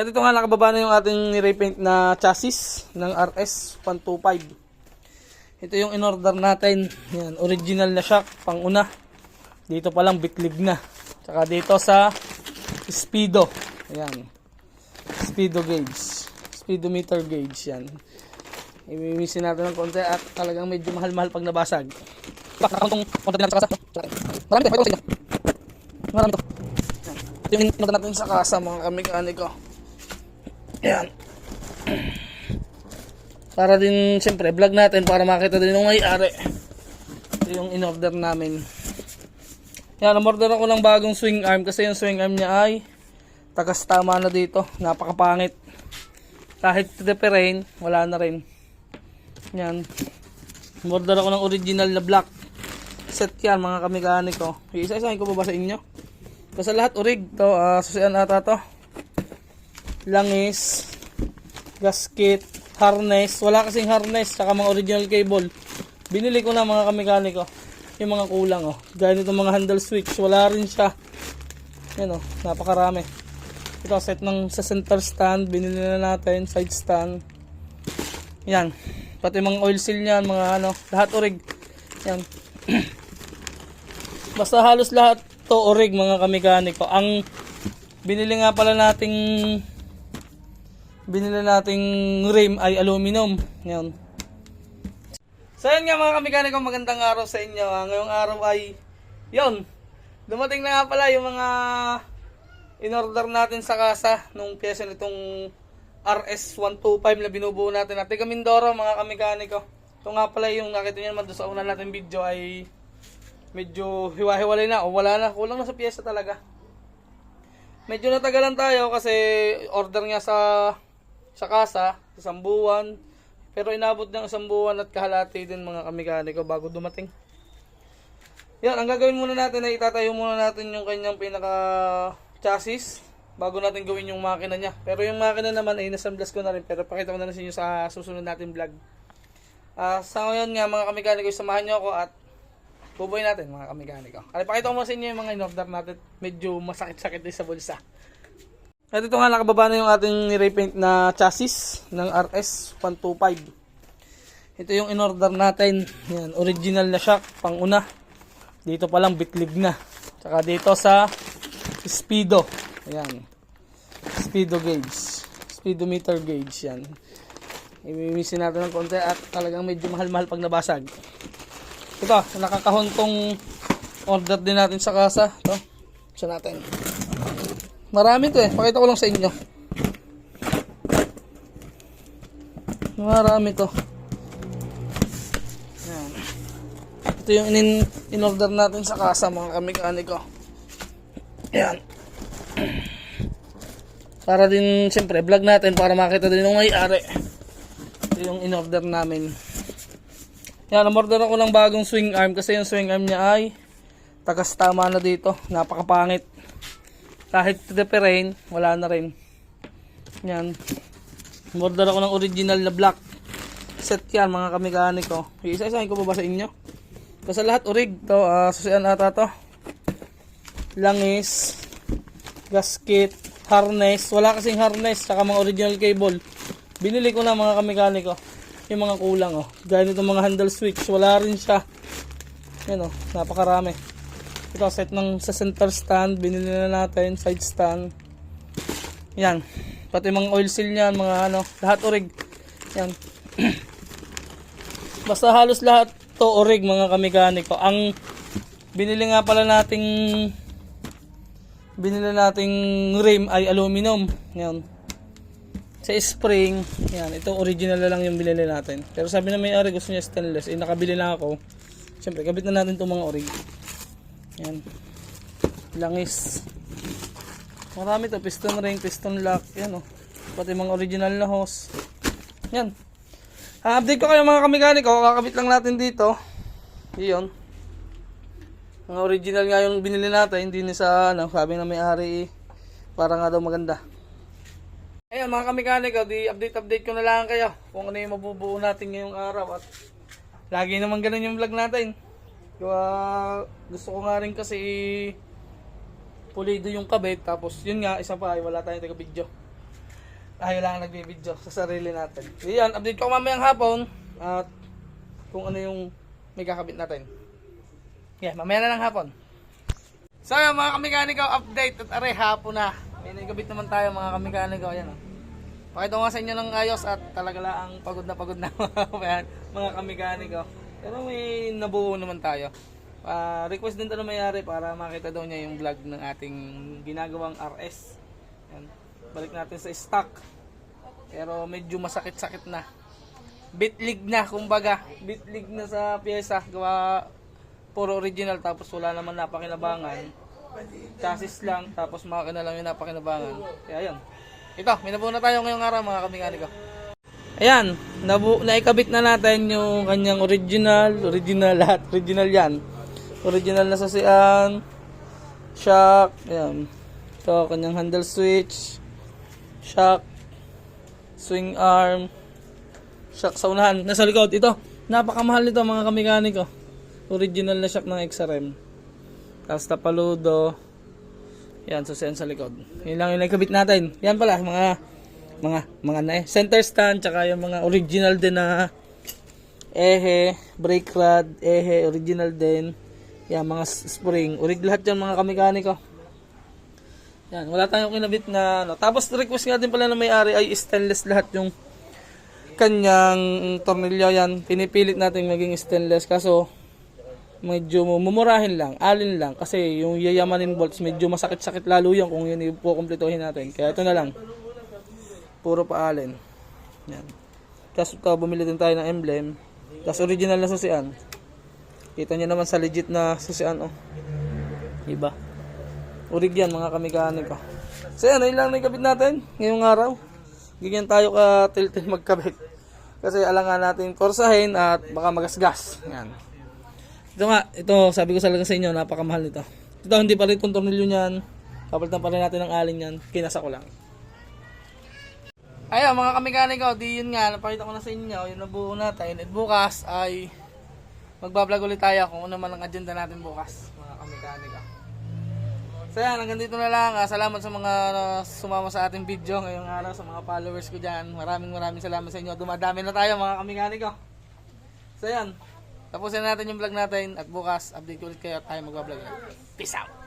At ito nga, nakababa na yung ating nirepaint na chassis ng RS125. Ito yung in-order natin. Yan, original na shock, pang-una. Dito pa lang bitlib na. Tsaka dito sa speedo. Ayan. Speedo gauge. Speedometer gauge yan. Imimisin natin ng konti at talagang medyo mahal-mahal pag nabasag. Marami to. Marami to. Ito yung in-order natin sa kasa, mga kamekaniko. Ayan. Para din, siyempre, vlog natin para makita din yung may-ari. Ito yung in-order namin. Yan, umorder ako ng bagong swing arm kasi yung swing arm niya ay tagas tama na dito. Napakapangit. Kahit reparain, wala na rin. Yan. Umorder ako ng original na black set yan, mga kamekaniko. Isa-isahin ko pa ba sa inyo? Basta lahat orig. To, susian ata to. Langis, gasket, harness. Wala kasing harness, saka mga original cable. Binili ko na, mga kamekaniko. Yung mga kulang, oh. Gaya nito mga handle switch, wala rin siya. Yan, oh, napakarami. Ito, set ng sa center stand, binili na natin, side stand. Yan. Pati mga oil seal niyan, mga ano, lahat orig. Yan. Basta halos lahat to orig, mga kamekaniko. Ang binili nga pala nating rim ay aluminum. Yan. So yun nga, mga kamekaniko, magandang araw sa inyo. Ngayong araw ay yun, dumating na nga pala yung mga in-order natin sa kasa nung pyesa nitong RS125 na binubuo natin at taga Mindoro, mga kamekaniko. Ito nga pala yung nakita nyo naman doon sa una natin video ay medyo hiwa-hiwalay na o wala na, kulang na sa pyesa talaga. Medyo natagalan tayo kasi order niya sa kasa, isang buwan. Pero inabot ng isang buwan at kahalati din, mga kamekaniko, bago dumating. Yan, ang gagawin muna natin ay itatayo muna natin yung kanyang pinaka chassis bago natin gawin yung makina niya. Pero yung makina naman ay nasamblas ko na rin, pero pakita ko na rin sa inyo sa susunod natin vlog. Sa ngayon nga, mga kamekaniko, samahan nyo ako at bubuhay natin, mga kamekaniko. At pakita ko muna sa inyo yung mga in-order natin. Medyo masakit-sakit din sa bulsa. At ito nga, nakababa na yung ating nirepaint na chassis ng RS125. Ito yung in-order natin. Yan, original na shock, pang-una. Dito pa lang bitlib na. Tsaka dito sa speedo. Ayan. Speedo gauge. Speedometer gauge yan. Imimisin natin ng konti at talagang medyo mahal-mahal pag nabasag. Ito, nakakahon tong order din natin sa kasa. Ito, isa natin. Marami to eh. Pakita ko lang sa inyo. Marami to. Ayan. Ito yung in-order natin sa kasa, mga kamekaniko. Ayan. Para din, siyempre, vlog natin para makita din yung may-ari. Ito yung in-order namin. Yan, umorder ako ng bagong swing arm kasi yung swing arm niya ay tagas tama na dito. Napakapangit. Kahit reparain, wala na rin. Yan. Umorder ako ng original na black set yan, mga kamekaniko. Isa-isahin ko pa ba sa inyo? Basta lahat orig. To, susian ata to. Langis, gasket, harness. Wala kasing harness, saka mga original cable. Binili ko na, mga kamekaniko. Yung mga kulang, oh. Gaya nito mga handle switch, wala rin siya. Yan, oh, napakarami. Ito, set ng sa center stand, binili na natin, side stand. Yan. Pati mga oil seal niyan, mga ano, lahat orig. Yan. Basta halos lahat to orig, mga kamekaniko. Ang binili nga pala nating rim ay aluminum. Yan. Sa spring, yan, ito original na lang yung binili natin. Pero sabi na may-ari gusto niya stainless, nakabili na ako. Siyempre, kabit na natin itong mga orig. Yan. Langis. Marami to, piston ring, piston lock, yan, oh. Pati mga original na hose. Yan. Update ko kayo, mga kamekaniko, kakabit lang natin dito. Iyon. Mga original nga yung binili natin, hindi ni sa ano, sabi na may-ari para nga daw maganda. Ayan, mga kamekaniko, di update ko na lang kayo kung ano yung mabubuo natin ngayong araw. At lagi naman ganun yung vlog natin. Gusto ko nga rin kasi pulido yung kabit, tapos yun nga, isa pa ay wala tayong taga-video. Ayaw lang nagbibideo sa sarili natin. So yan, update ko mamayang hapon at kung ano yung may kakabit natin. Yan, mamaya na lang hapon. So yan mga kamekaniko, update at aray hapon na. May nagkabit naman tayo mga kamekaniko. Yan o. Pakita ko nga sa inyo ng ayos at talaga lang pagod na mga kamekaniko. Pero may nabuo naman tayo. Request din ito na mayari para makita daw niya yung vlog ng ating ginagawang RS. Yan. Balik natin sa stock. Pero medyo masakit-sakit na. Bitlig na kumbaga. Bitlig na sa pyesa. Gawa puro original tapos wala naman napakinabangan. Chassis lang tapos makina lang yung napakinabangan. Kaya yun. Ito, may nabuo na tayo ngayong araw mga kamekaniko. Ayan, naikabit na natin yung kanyang original lahat. Original yan. Original na sasian. Shock. Ayan. Ito, kanyang handle switch. Shock, swing arm, shock sa unahan, nasa likod. Ito, napakamahal nito mga kamekaniko. Original na shock ng XRM. Tapos tapaludo. Yan, susian sa likod. Yun lang yung nagkabit natin. Yan pala, mga na center stand, tsaka yung mga original din na ehe, brake rod, ehe, original din. Yan, mga spring. Orig lahat yan mga kamekaniko. Yan, wala tayong kinabit na ano. Tapos request nga din pala na may-ari ay stainless lahat yung kanyang tornilyo. Yan, pinipilit natin maging stainless kaso medyo mumurahin lang, alin lang kasi yung yayamanin bolts medyo masakit-sakit lalo yan kung yun ipo-kumpletuhin natin. Kaya ito na lang. Puro pa alin. Yan. Tapos ito, bumili din tayo ng emblem. Tapos original na susian. Kita nyo naman sa legit na susian oh. Iba. Urig yan mga kamekaniko. So yan, ayun lang nakabit natin ngayong araw. Ganyan tayo ka-tiltin magkabit. Kasi alangan natin korsahin at baka magasgas. Yan. Ito nga, ito sabi ko talaga sa inyo, napakamahal nito. Ito hindi pa rin itong tornilyo niyan. Kapalitan pa rin natin ng alin yan. Kinasa ko lang. Ayun mga kamekaniko, di yun nga, napakita ko na sa inyo, yung nabuo natin. At bukas ay magbablog ulit tayo kung ano man ang agenda natin bukas mga kamekaniko. So yan, hanggang dito na lang. Salamat sa mga sumama sa ating video ngayong araw, sa mga followers ko dyan. Maraming salamat sa inyo. Dumadami na tayo mga kamekaniko. So yan, tapusin natin yung vlog natin at bukas update ulit kayo at tayo magbablog. Peace out!